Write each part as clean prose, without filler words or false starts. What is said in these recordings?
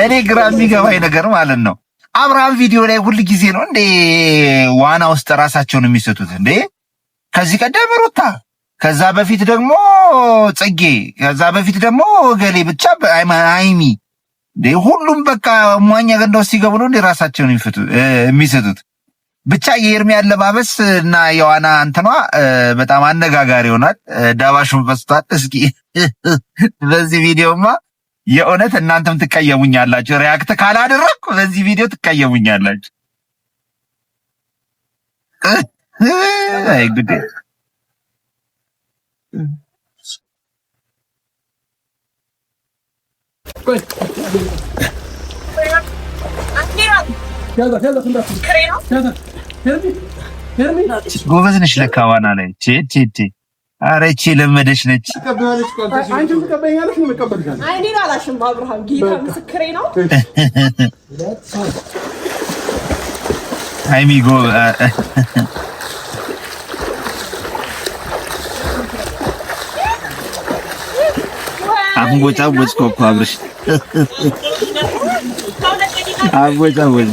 እኔ ግራ የሚገባኝ ነገር ማለት ነው አብርሃም ቪዲዮ ላይ ሁሉ ጊዜ ነው እንዴ ዋና ውስጥ ራሳቸውን የሚሰጡት እንዴ? ከዚህ ቀደም ሩታ፣ ከዛ በፊት ደግሞ ጽጌ፣ ከዛ በፊት ደግሞ ገሌ ብቻ አይሚ እንዴ ሁሉም በቃ ሟኛ ገንዳ ውስጥ ሲገቡ ነው እንዴ ራሳቸውን የሚሰጡት? ብቻ የኤርሚ አለባበስ እና የዋና እንትኗ በጣም አነጋጋሪ ሆኗል። ዳባሹን ፈስቷል። እስኪ በዚህ ቪዲዮማ የእውነት እናንተም ትቀየሙኛላችሁ። ሪያክት ካላደረኩ በዚህ ቪዲዮ ትቀየሙኛላችሁ። አይ ጉዴ! ጎበዝ ነሽ ለካ ዋና ላይ ቺ ኧረ ይቺ ለመደሽ ነች። አንቺም ትቀበኛለሽ ነው የምቀበልሻለሁ። አይ እኔ አላሽም አብርሃም ጌታ ምስክሬ ነው። አይሚጎ አንጎጫ ወጭ እኮ አብርሽ አንጎጫ ወጭ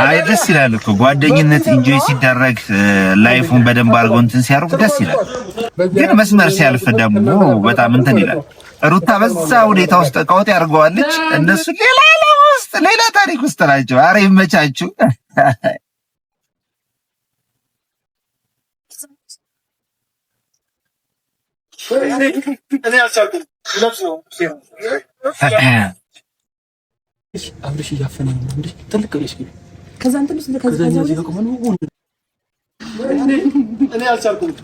አይ ደስ ይላል እኮ ጓደኝነት ኢንጆይ ሲደረግ ላይፉን በደንብ አድርጎ እንትን ሲያርጉ ደስ ይላል። ግን መስመር ሲያልፍ ደግሞ በጣም እንትን ይላል። ሩታ በዛ ሁኔታ ውስጥ ቀውጥ ያርገዋለች። እነሱ ሌላ ታሪክ ውስጥ ናቸው። ኧረ ይመቻችሁ። አብርሽ እያፈነኝ ነው እንዴ? ትልቅ ብለሽ ግን ከዛ እንትን ውስጥ ከዛ እኔ አልቻልኩም።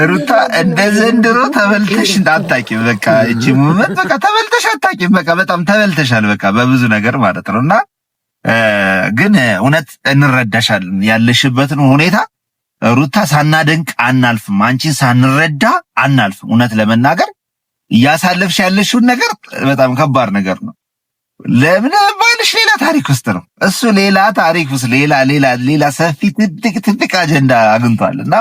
ሩታ እንደ ዘንድሮ ተበልተሽ እንዳታቂም። በቃ እቺ ሙመት በቃ ተበልተሽ አታቂም። በቃ በጣም ተበልተሻል። በቃ በብዙ ነገር ማለት ነውና ግን እውነት እንረዳሻለን ያለሽበትን ሁኔታ ሩታ። ሳናደንቅ አናልፍም፣ አንቺን ሳንረዳ አናልፍም። እውነት ለመናገር እያሳለፍሽ ያለሽውን ነገር በጣም ከባድ ነገር ነው። ለምን ባልሽ ሌላ ታሪክ ውስጥ ነው እሱ፣ ሌላ ታሪክ ውስጥ ሌላ ሰፊ ትልቅ አጀንዳ አግኝቷልና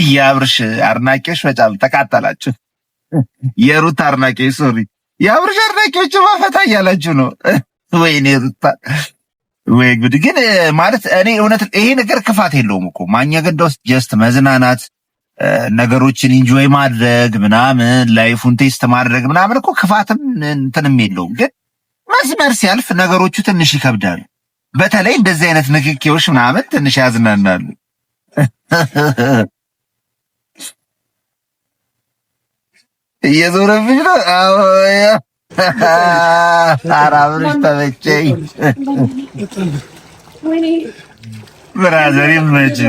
የአብርሽ አድናቂዎች በጣም ተቃጠላችሁ። የሩታ አድናቂዎች ሶሪ፣ የአብርሽ አድናቂዎች ማፈታ እያላችሁ ነው። ወይኔ ሩታ ወይ ጉድ! ግን ማለት እኔ እውነት ይሄ ነገር ክፋት የለውም እኮ ማኛ ገንዳ ውስጥ ጀስት መዝናናት፣ ነገሮችን ኢንጆይ ማድረግ ምናምን፣ ላይፉን ቴስት ማድረግ ምናምን እኮ ክፋትም እንትንም የለውም። ግን መስመር ሲያልፍ ነገሮቹ ትንሽ ይከብዳሉ። በተለይ እንደዚህ አይነት ንክኪዎች ምናምን ትንሽ ያዝናናሉ። እየዞረብሽ ነው። አዎ አራብርሽ ተመቸኝ። ብራዘር ይመች።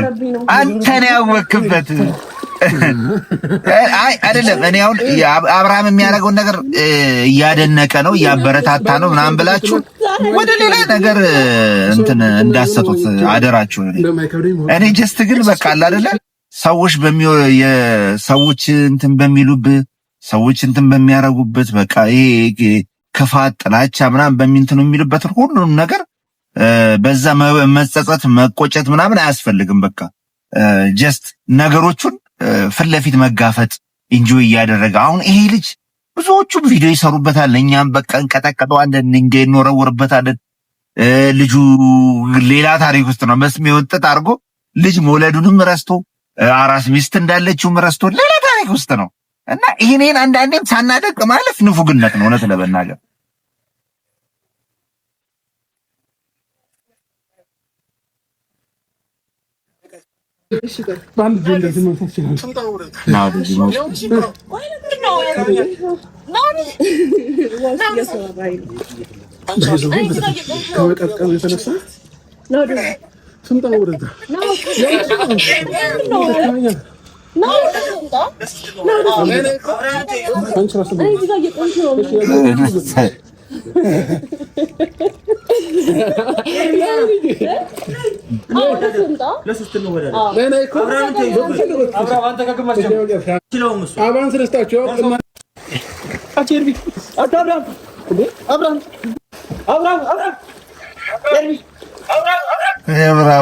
አንተን ያወክበት አይ አይደለም። እኔ አሁን አብርሃም የሚያደርገውን ነገር እያደነቀ ነው እያበረታታ ነው ምናምን ብላችሁ ወደ ሌላ ነገር እንትን እንዳሰጡት አደራችሁ። እኔ ጀስት ግን በቃ አለ አይደለ ሰዎች የሰዎች እንትን በሚሉብህ ሰዎች እንትን በሚያረጉበት በቃ ይሄ ክፋት፣ ጥላቻ ምናምን በሚንትኑ የሚሉበት ሁሉንም ነገር በዛ መጸጸት፣ መቆጨት ምናምን አያስፈልግም። በቃ ጀስት ነገሮቹን ፊት ለፊት መጋፈጥ ኢንጆይ እያደረገ አሁን ይሄ ልጅ ብዙዎቹ ቪዲዮ ይሰሩበታል። እኛም በቃ እንቀጠቀጠዋለን፣ ድንጋይ እንወረውርበታለን። ልጁ ሌላ ታሪክ ውስጥ ነው መስሜ ወጥት አድርጎ ልጅ መውለዱንም ረስቶ አራስ ሚስት እንዳለችውም ረስቶ ሌላ ታሪክ ውስጥ ነው። እና ይሄን አንዳንዴም ሳናደቅ ማለፍ ንፉግነት ነው እውነት ለመናገር።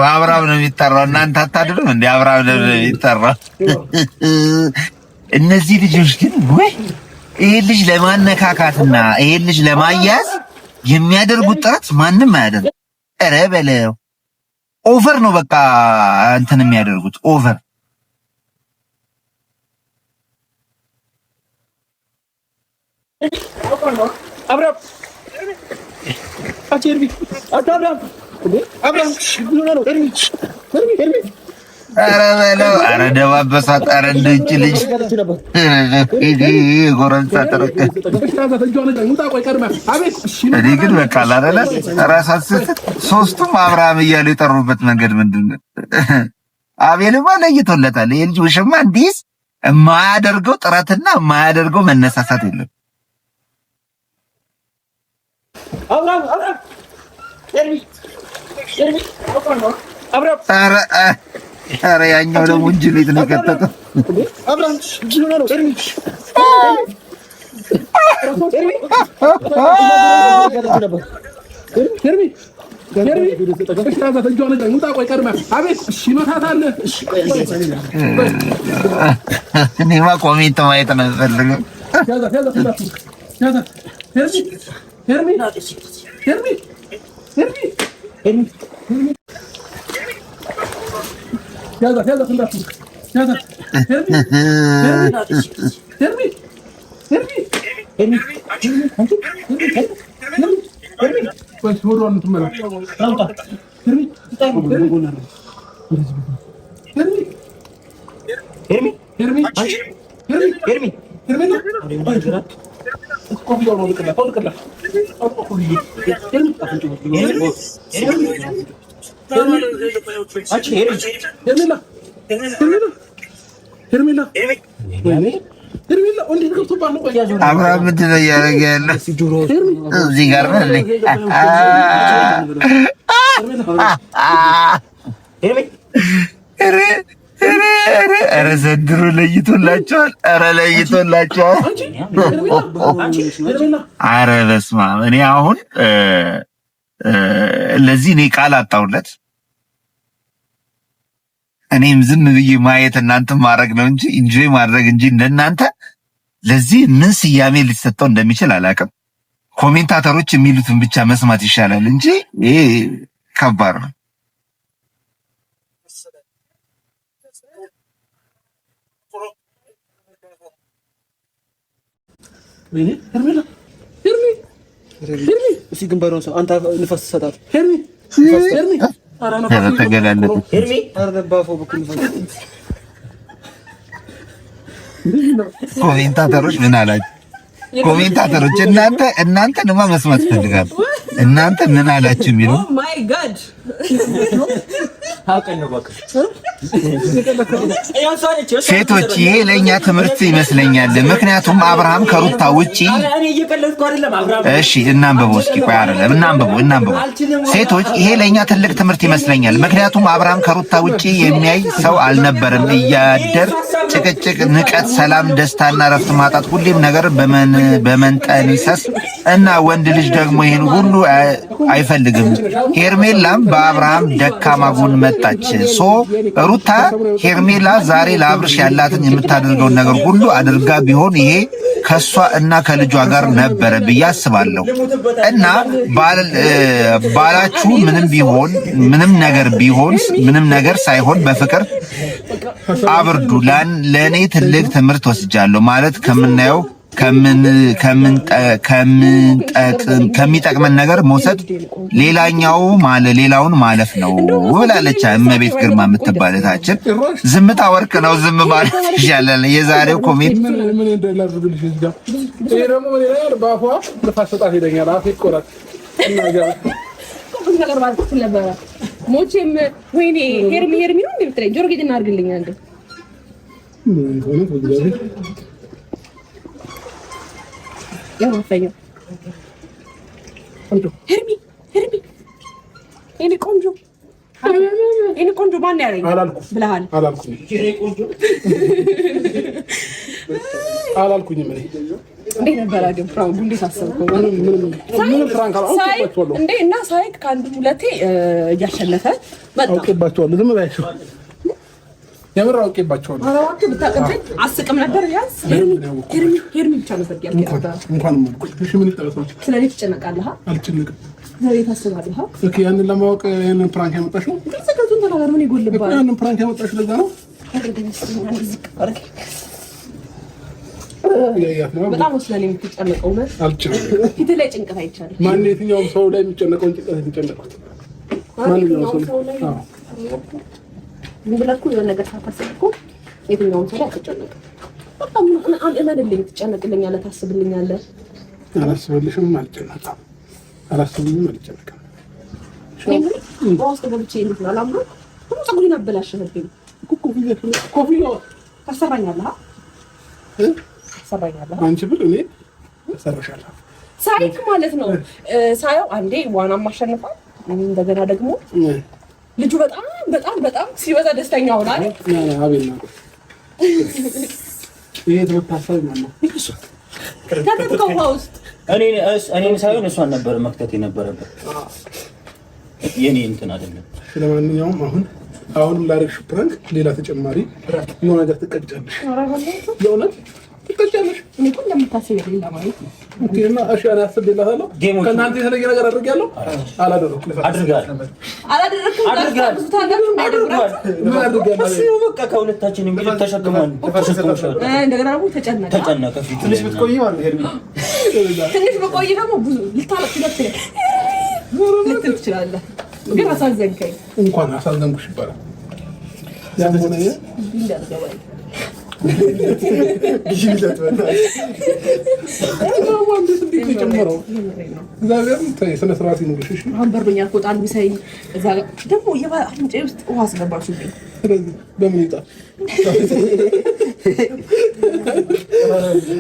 አብራም ነው የሚጠራው። እናንተ አታድሩም እንዴ? አብራም ነው የሚጠራው። እነዚህ ልጆች ግን ወይ ይሄ ልጅ ለማነካካትና ይሄ ልጅ ለማያዝ የሚያደርጉት ጥረት ማንም አያደርግም። ኧረ በለው ኦቨር ነው በቃ እንትን የሚያደርጉት ኦቨር። አብራም አቸርቢ አብራም ኧረ በለው ኧረ ደባበሳት። ኧረ እንደች ልጅ ጎረምሳ ተረከ። እኔ ግን በቃ አላለ ራሳችን ሶስቱም አብርሃም እያሉ የጠሩበት መንገድ ምንድን ነው? አቤልማ ለይቶለታል። ይሄ ልጅ ውሽማ እንዲስ የማያደርገው ጥረትና የማያደርገው መነሳሳት የለም። ኧረ ያኛው ደግሞ እንጂ ቤት ነው የከተተው። እኔማ ኮሜንት ማየት ነው የምፈልገው። አብርሃም ምንድን ነው እያደረገ ያለው እዚህ ጋር ነው? ኧረ ዘንድሮ ለይቶላቸዋል። ኧረ ለይቶላቸዋል። ኧረ በስመ አብ። እኔ አሁን ለዚህ እኔ ቃል አጣሁለት። እኔም ዝም ብዬ ማየት እናንተም ማድረግ ነው እንጂ ኢንጆይ ማድረግ እንጂ እንደናንተ ለዚህ ምን ስያሜ ሊሰጠው እንደሚችል አላውቅም። ኮሜንታተሮች የሚሉትን ብቻ መስማት ይሻላል እንጂ ይሄ ከባድ ነው። እሺ ግንባሩን ሰው አንተ ንፋስ ሰጣት ኮሜንታተሮች ምን አላችሁ? ኮሜንታተሮች እናንተንማ መስማት ፈልጋለሁ። እናንተ ምን አላችሁ የሚሉ ማይ ጋድ ሴቶች፣ ይሄ ለእኛ ትምህርት ይመስለኛል። ምክንያቱም አብርሃም ከሩታ ውጪ እሺ፣ እናንብበው እስኪ። ቆይ አይደለም እናንብበው። ሴቶች፣ ይሄ ለእኛ ትልቅ ትምህርት ይመስለኛል። ምክንያቱም አብርሃም ከሩታ ውጪ የሚያይ ሰው አልነበረም። እያደር ጭቅጭቅ፣ ንቀት፣ ሰላም፣ ደስታና ረፍት ማጣት፣ ሁሌም ነገር በመንጠንሰስ እና ወንድ ልጅ ደግሞ ይሄን ሁሉ አይፈልግም። ሄርሜላም በአብርሃም ደካማ ጎን መጣች። ሶ ሩታ ሄርሜላ ዛሬ ለአብርሽ ያላትን የምታደርገውን ነገር ሁሉ አድርጋ ቢሆን ይሄ ከሷ እና ከልጇ ጋር ነበረ ብዬ አስባለሁ። እና ባላችሁ ምንም ነገር ሳይሆን በፍቅር አብርዱ። ለእኔ ትልቅ ትምህርት ወስጃለሁ ማለት ከምናየው ከሚጠቅመን ነገር መውሰድ ሌላውን ማለፍ ነው ብላለች እመቤት ግርማ የምትባለታችን። ዝምታ ወርቅ ነው፣ ዝም ማለት ይሻላል። የዛሬው ኮሜንት ሞቼም ወይኔ ሄርሚ ነው እንደምትለኝ ጆሮ ጌጥ እናድርግልኝ አንዴ ያማፈኛ ቆንጆ ሄርሚ እኔ ቆንጆ ማን ያለኝ ብለሃል አላልኩኝም እንዴት ነበር ግን ፍራንኩ እንዴት አሰብከው? ምንም ፍራንክ አላልኩኝ እንዴ እና ሳይክ ከአንድ ሁለቴ እያሸነፈ መጣ። አውቄባቸዋለሁ ዝም በያቸው የምር አውቄባቸዋለሁ። ኧረ እባክህ ብታቀብኝ አስቅም ነበር። ያስ ሄርሚ ብቻ ነበር ያልኩት እንኳን ማለት እሺ ምን ይጠበሳል? ስለኔ ትጨነቃለህ? አልጨነቅም። ስለኔ ታስባለህ? ኦኬ ያንን ለማወቅ ያንን ፕራንክ ያመጣሽው ሰከቱን ተናገር። ምን ይጎልባል? ያንን ፕራንክ ያመጣሽው ለዛ ነው። በጣም ስለኔ የምትጨነቀው ነው። አልጨነቅም። ፊት ላይ ጭንቀት አይቻልም። ማን የትኛውም ሰው ላይ የሚጨነቀውን ጭንቀት የተጨነቁት ማንኛውም ሰው ላይ ብላኩ የሆነ ነገር ሳታስብ እኮ የትኛውም ሰው ላይ አትጨነቅም። በጣም እመንልኝ፣ ትጨነቅልኛለህ፣ ታስብልኛለህ። አላስብልሽም፣ አልጨነቅም። አላስብልኝም፣ አልጨነቅም። በውስጥ ገብቼ እንዴት ነው አላምሮ ሁሉ ፀጉሬን አበላሸህብኝ። ኮፍያ ታሰራኛለህ አንቺ ብል እኔ እሰራሻለሁ። ሳይክ ማለት ነው ሳየው አንዴ ዋናም አሸንፏል። እንደገና ደግሞ ልጁ በጣም ሲበዛ ደስተኛ ሆኗል። አቤልና ይሄ ተመታሳይ ነው። ከተከው ውስጥ እኔ ሳይሆን እሷን ነበር መክተት የነበረበት። የኔ እንትን አይደለም። ስለማንኛውም አሁንም ላደርግሽ ፕራንክ ሌላ ተጨማሪ የሆነ ነገር ትቀጫለሽ። የእውነት ትቀጫለሽ። እኔ እኮ እንደምታስበው ለማለት ነው። እና እሺ እኔ አስቤልሃለሁ። ከእናንተ የተለየ ነገር አድርጌያለሁ? አላደረኩም። በቃ ከሁለታችንም ተሸክሟል። እንደገና ደግሞ ተጨነቀ። ትንሽ ብትቆይ ማለት ትንሽ ብቆይ ደግሞ ብዙ ልትል ትችላለህ። ግን አሳዘንከኝ። እንኳን አሳዘንኩሽ ይባላል። ያን ሆነ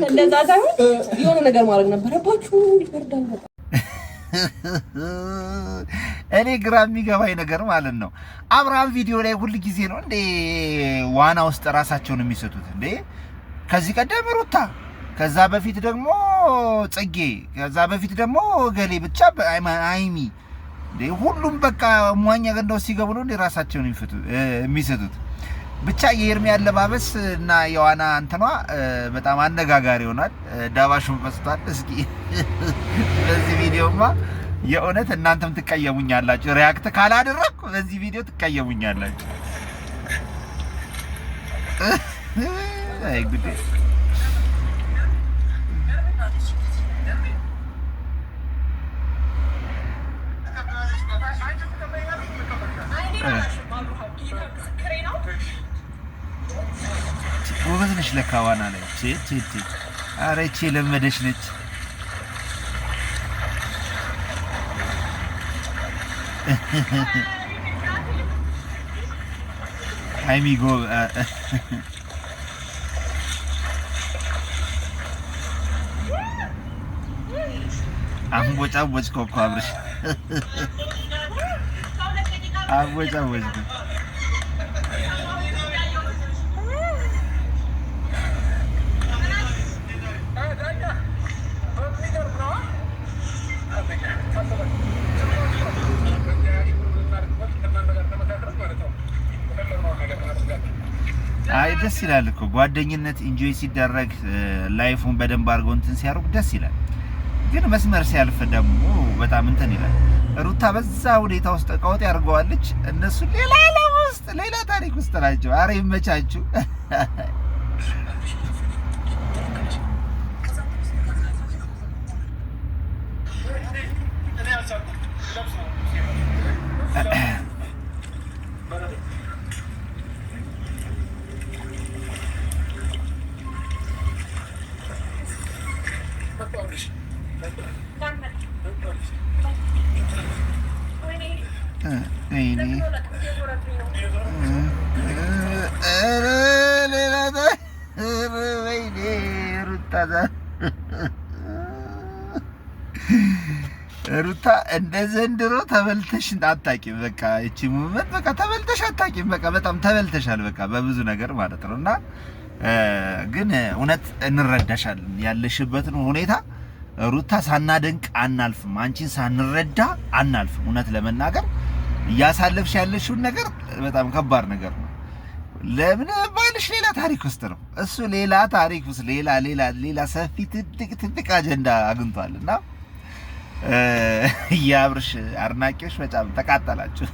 እንደዛ ሳይሆን የሆነ ነገር ማድረግ ነበረባችሁ። እኔ ግራ የሚገባኝ ነገር ማለት ነው አብርሃም ቪዲዮ ላይ ሁሉ ጊዜ ነው እንዴ ዋና ውስጥ ራሳቸውን የሚሰጡት እንዴ? ከዚህ ቀደም ሩታ፣ ከዛ በፊት ደግሞ ጽጌ፣ ከዛ በፊት ደግሞ ገሌ ብቻ አይሚ እንዴ ሁሉም በቃ ሟኛ ገንዳ ውስጥ ሲገቡ ነው እንዴ ራሳቸውን የሚሰጡት። ብቻ የኤርሚ አለባበስ እና የዋና እንትኗ በጣም አነጋጋሪ ሆኗል። ዳባሹን ፈስቷል። እስኪ በዚህ ቪዲዮማ የእውነት እናንተም ትቀየሙኛላችሁ። ሪያክት ካላደረኩ በዚህ ቪዲዮ ትቀየሙኛላችሁ። አይ ጉዴ! ጎበዝ ነሽ ለካ ዋና ላይ ኧረ ይህቺ የለመደች ነች። ሀይሚ አንቦጫቦጭከው እኮ አብርሽ አንቦጫቦጭከው። አይ ደስ ይላል እኮ ጓደኝነት ኢንጆይ ሲደረግ ላይፉን በደንብ አድርገው እንትን ሲያደርጉ ደስ ይላል። ግን መስመር ሲያልፍ ደግሞ በጣም እንትን ይላል። ሩታ በዛ ሁኔታ ውስጥ ቀውጥ ያርገዋለች። እነሱ ሌላ ዓለም ውስጥ ሌላ ታሪክ ውስጥ ናቸው። አረ ይመቻችሁ። ወይኔ ወይኔ ሩታ እንደ ዘንድሮ ተበልተሽ አታውቂም። በቃ እቺ ሙመንት በቃ ተበልተሽ አታውቂም። በቃ በጣም ተበልተሻል። በቃ በብዙ ነገር ማለት ነው። እና ግን እውነት እንረዳሻለን ያለሽበትን ሁኔታ ሩታ ሳናደንቅ አናልፍም። አንቺን ሳንረዳ አናልፍም። እውነት ለመናገር እያሳለፍሽ ያለሽውን ነገር በጣም ከባድ ነገር ነው። ለምን ባልሽ ሌላ ታሪክ ውስጥ ነው። እሱ ሌላ ታሪክ ውስጥ ሌላ ሰፊ ትልቅ አጀንዳ አግኝቷልና የአብርሽ አድናቂዎች በጣም ተቃጠላችሁ።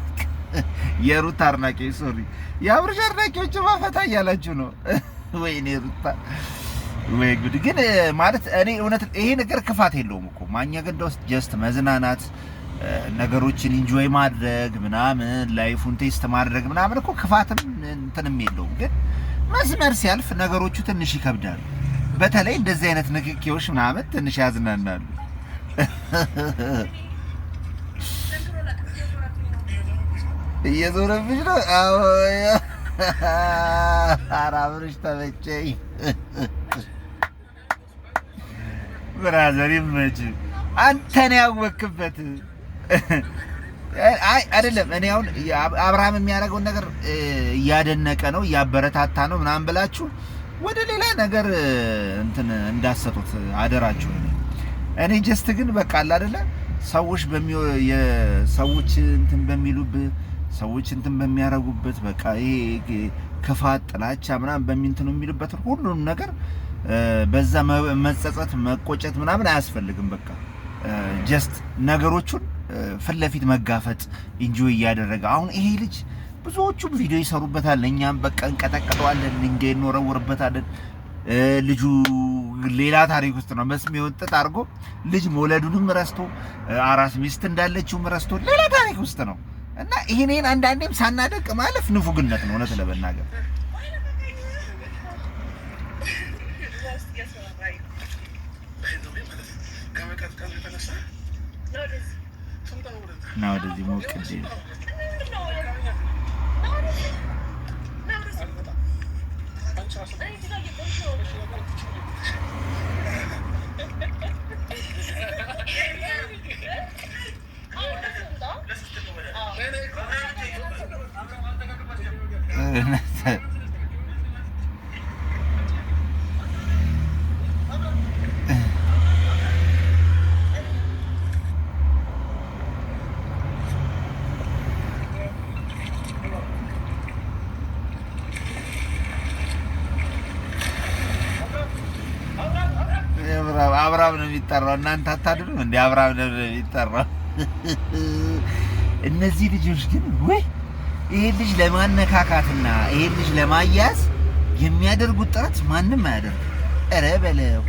የሩታ አድናቂዎች ሶሪ፣ የአብርሽ አድናቂዎች ማፈታ እያላችሁ ነው። ወይኔ ሩታ ወይ ጉድ! ግን ማለት እኔ እውነት ይሄ ነገር ክፋት የለውም እኮ ማኛ ገንዳ ውስጥ ጀስት መዝናናት፣ ነገሮችን ኢንጆይ ማድረግ ምናምን፣ ላይፉን ቴስት ማድረግ ምናምን እኮ ክፋትም እንትንም የለውም። ግን መስመር ሲያልፍ ነገሮቹ ትንሽ ይከብዳሉ። በተለይ እንደዚህ አይነት ንክኪዎች ምናምን ትንሽ ያዝናናሉ። እየዞረብሽ ነው። አዎ አራብርሽ ተመቸኝ። ብራዘር ይመች። አንተን ያወክበት አይ አይደለም። እኔ አሁን አብርሃም የሚያደርገውን ነገር እያደነቀ ነው እያበረታታ ነው ምናምን ብላችሁ ወደ ሌላ ነገር እንትን እንዳሰጡት አደራችሁ። እኔ ጀስት ግን በቃ አለ አይደለ ሰዎች የሰዎች እንትን በሚሉበት ሰዎች እንትን በሚያረጉበት በቃ ይሄ ክፋት፣ ጥላቻ ምናምን በሚንተኑ የሚሉበት ሁሉንም ነገር በዛ መጸጸት፣ መቆጨት ምናምን አያስፈልግም። በቃ ጀስት ነገሮቹን ፊት ለፊት መጋፈጥ ኢንጆይ እያደረገ አሁን ይሄ ልጅ ብዙዎቹም ቪዲዮ ይሰሩበታል። እኛም በቃ እንቀጠቀጠዋለን፣ ድንጋይ እንወረውርበታለን። ልጁ ሌላ ታሪክ ውስጥ ነው። መስሚውን ጥጥ አድርጎ ልጅ መውለዱንም ረስቶ አራስ ሚስት እንዳለችውም ረስቶ ሌላ ታሪክ ውስጥ ነው። እና ይሄንን አንዳንዴም ሳናደቅ ማለፍ ንፉግነት ነው እውነት ለመናገር። ነው ወደዚህ ሞቅድ አብራም ነው የሚጠራው። እናንተ አታድሩም እንዴ? አብራም ነው የሚጠራው። እነዚህ ልጆች ግን ወይ ይሄ ልጅ ለማነካካትና ይሄ ልጅ ለማያዝ የሚያደርጉት ጥረት ማንም አያደርግ። ኧረ በለው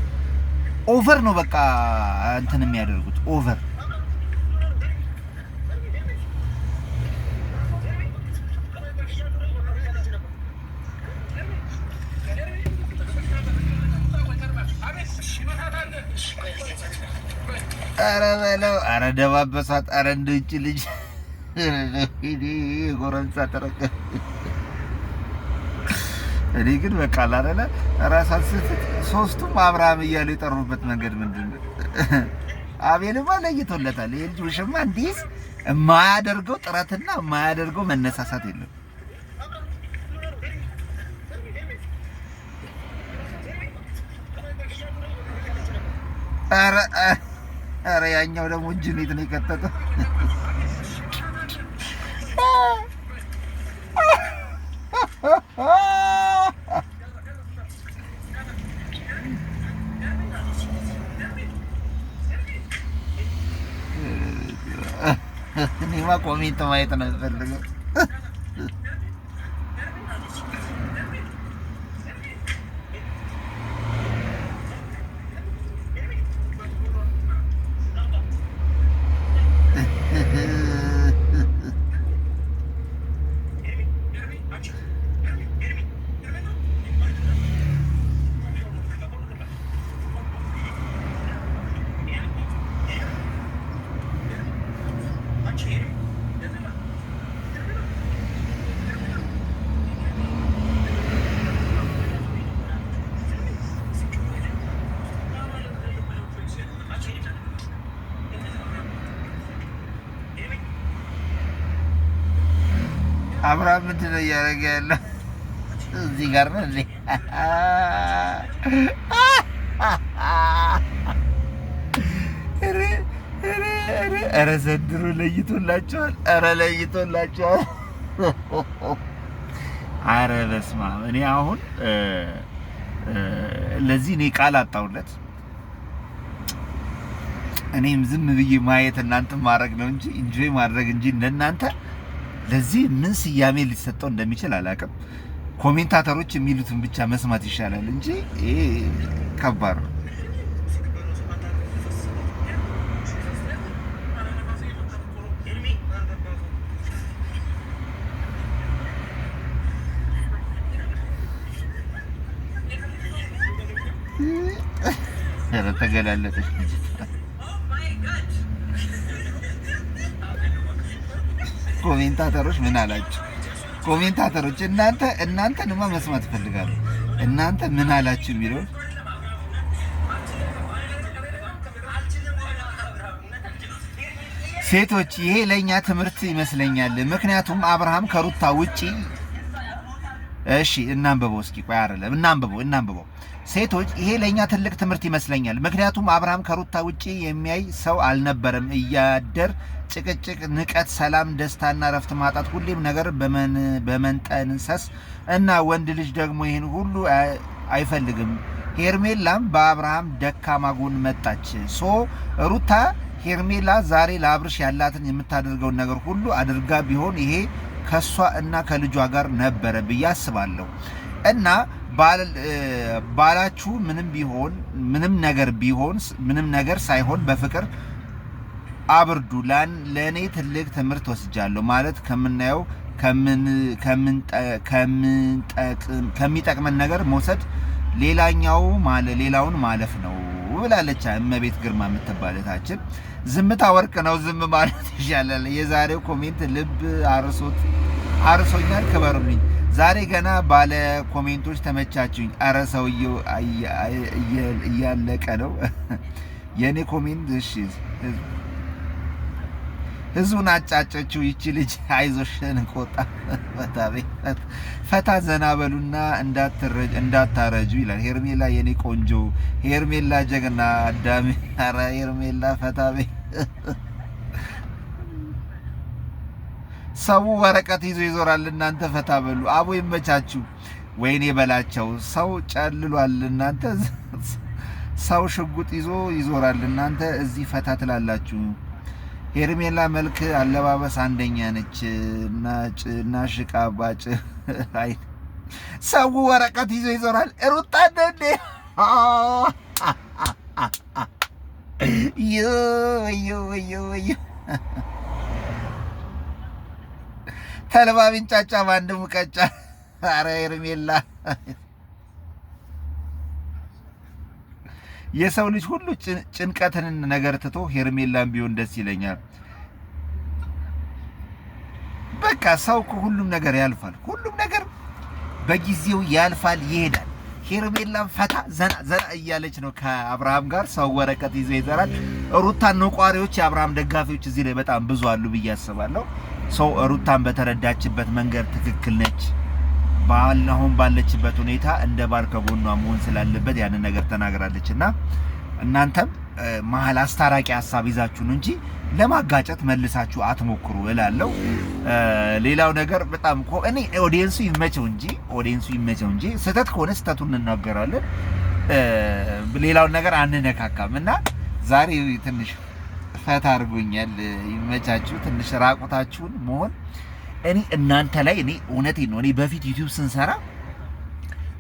ኦቨር ነው በቃ እንትን የሚያደርጉት ኦቨር። ኧረ በለው ኧረ ደባበሳት። ኧረ እንደውጭ ልጅ ጎረምሳ ተረከ። እኔ ግን በቃ አላለ ራሳችሁ ሶስቱም አብርሃም እያሉ የጠሩበት መንገድ ምንድን ነው? አቤልማ ለይቶለታል። ይሄ ልጅ ውሽማ እንዲስ የማያደርገው ጥረትና የማያደርገው መነሳሳት የለም። ኧረ ያኛው ደግሞ እንጅኔት ነው የከተተው። እኔማ ኮሜንት ማየት ነው የምፈልገው። አብርሃም ምንድን ነው እያደረገ ያለው? እዚህ ጋር ነው እንዴ? ኧረ ዘንድሮ ለይቶላቸዋል። ኧረ ለይቶላቸዋል። ኧረ በስመ አብ። እኔ አሁን ለዚህ እኔ ቃል አጣሁለት። እኔም ዝም ብዬ ማየት እናንተም ማድረግ ነው እንጂ ኢንጆይ ማድረግ እንጂ እንደናንተ ለዚህ ምን ስያሜ ሊሰጠው እንደሚችል አላውቅም። ኮሜንታተሮች የሚሉትን ብቻ መስማት ይሻላል እንጂ ይሄ ከባድ ነው። ተገላለጠች። ኮሜንታተሮች ምን አላችሁ? ኮሜንታተሮች እናንተንማ መስማት እፈልጋለሁ። እናንተ ምን አላችሁ የሚለው ሴቶች፣ ይሄ ለኛ ትምህርት ይመስለኛል። ምክንያቱም አብርሃም ከሩታ ውጪ እሺ፣ እናንብበው እስኪ። ቆይ አይደለም፣ እናንብበው። ሴቶች፣ ይሄ ለኛ ትልቅ ትምህርት ይመስለኛል። ምክንያቱም አብርሃም ከሩታ ውጪ የሚያይ ሰው አልነበረም። እያደር ጭቅጭቅ፣ ንቀት፣ ሰላም፣ ደስታና ረፍት ማጣት፣ ሁሌም ነገር በመንጠንሰስ እና ወንድ ልጅ ደግሞ ይሄን ሁሉ አይፈልግም። ሄርሜላም በአብርሃም ደካማ ጎን መጣች። ሩታ ሄርሜላ ዛሬ ለአብርሽ ያላትን የምታደርገውን ነገር ሁሉ አድርጋ ቢሆን ይሄ ከሷ እና ከልጇ ጋር ነበረ ብዬ አስባለሁ። እና ባላችሁ ምንም ነገር ሳይሆን በፍቅር አብርዱ። ለእኔ ትልቅ ትምህርት ወስጃለሁ። ማለት ከምናየው ከሚጠቅመን ነገር መውሰድ ሌላውን ማለፍ ነው ብላለች እመቤት ግርማ የምትባለታችን። ዝምታ ወርቅ ነው፣ ዝም ማለት ይሻላል። የዛሬው ኮሜንት ልብ አርሶኛል። ክበሩልኝ። ዛሬ ገና ባለ ኮሜንቶች ተመቻችሁኝ። አረ ሰውየው እያለቀ ነው የኔ ኮሜንት። እሺ ህዝቡን አጫጨችው ይቺ ልጅ። አይዞሽን ቆጣ ፈታ ዘና በሉና እንዳታረጁ ይላል። ሄርሜላ የኔ ቆንጆ፣ ሄርሜላ ጀግና አዳሚ። አረ ሄርሜላ ፈታ በይ። ሰው ወረቀት ይዞ ይዞራል፣ እናንተ ፈታ በሉ። አቦ ይመቻችሁ። ወይኔ በላቸው። ሰው ጨልሏል፣ እናንተ ሰው ሽጉጥ ይዞ ይዞራል፣ እናንተ እዚህ ፈታ ትላላችሁ። ሄርሜላ መልክ አለባበስ አንደኛ ነች። እና ሽቃ ባጭ አይ ሰው ወረቀት ይዞ ይዞራል። ሩታ እንደ ተልባ ቢንጫጫ ባንድ ሙቀጫ። ኧረ ሄርሜላ የሰው ልጅ ሁሉ ጭንቀትን ነገር ትቶ ሄርሜላን ቢሆን ደስ ይለኛል። በቃ ሰው ሁሉም ነገር ያልፋል። ሁሉም ነገር በጊዜው ያልፋል፣ ይሄዳል። ሄርሜላን ፈታ ዘና እያለች ነው ከአብርሃም ጋር። ሰው ወረቀት ይዞ ይዘራል። ሩታን ነቋሪዎች፣ የአብርሃም ደጋፊዎች እዚህ ላይ በጣም ብዙ አሉ ብዬ አስባለሁ። ሰው ሩታን በተረዳችበት መንገድ ትክክል ነች። አሁን ባለችበት ሁኔታ እንደ ባል ከጎኗ መሆን ስላለበት ያንን ነገር ተናግራለች። እና እናንተም መሀል አስታራቂ ሀሳብ ይዛችሁ ነው እንጂ ለማጋጨት መልሳችሁ አትሞክሩ እላለሁ። ሌላው ነገር በጣም እኔ ኦዲየንሱ ይመቸው እንጂ ስህተት ከሆነ ስህተቱን እንናገራለን። ሌላውን ነገር አንነካካም። እና ዛሬ ትንሽ ፈታ አድርጎኛል። ይመቻችሁ። ትንሽ ራቁታችሁን መሆን እኔ እናንተ ላይ እኔ እውነቴን ነው። እኔ በፊት ዩቲዩብ ስንሰራ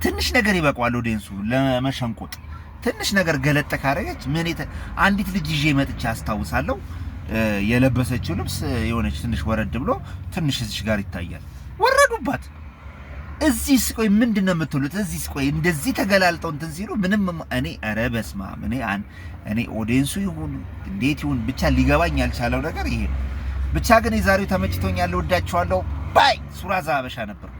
ትንሽ ነገር ይበቃዋል ኦዲየንሱ ለመሸንቆጥ። ትንሽ ነገር ገለጥ ካረገች አንዲት ልጅ ይዤ መጥቼ አስታውሳለሁ። የለበሰችው ልብስ የሆነች ትንሽ ወረድ ብሎ ትንሽ እዚህ ጋር ይታያል። ወረዱባት። እዚህ ስቆይ ምንድነው የምትሉት? እዚህ ስቆይ እንደዚህ ተገላልጠው እንትን ሲሉ ምንም እኔ ኧረ በስመ አብ እኔ ኦዲየንሱ ይሁን እንዴት ይሁን ብቻ ሊገባኝ ያልቻለው ነገር ይሄ ብቻ። ግን የዛሬው ተመችቶኛል። ወዳችኋለሁ። ባይ ሱራዛ ሀበሻ ነበር።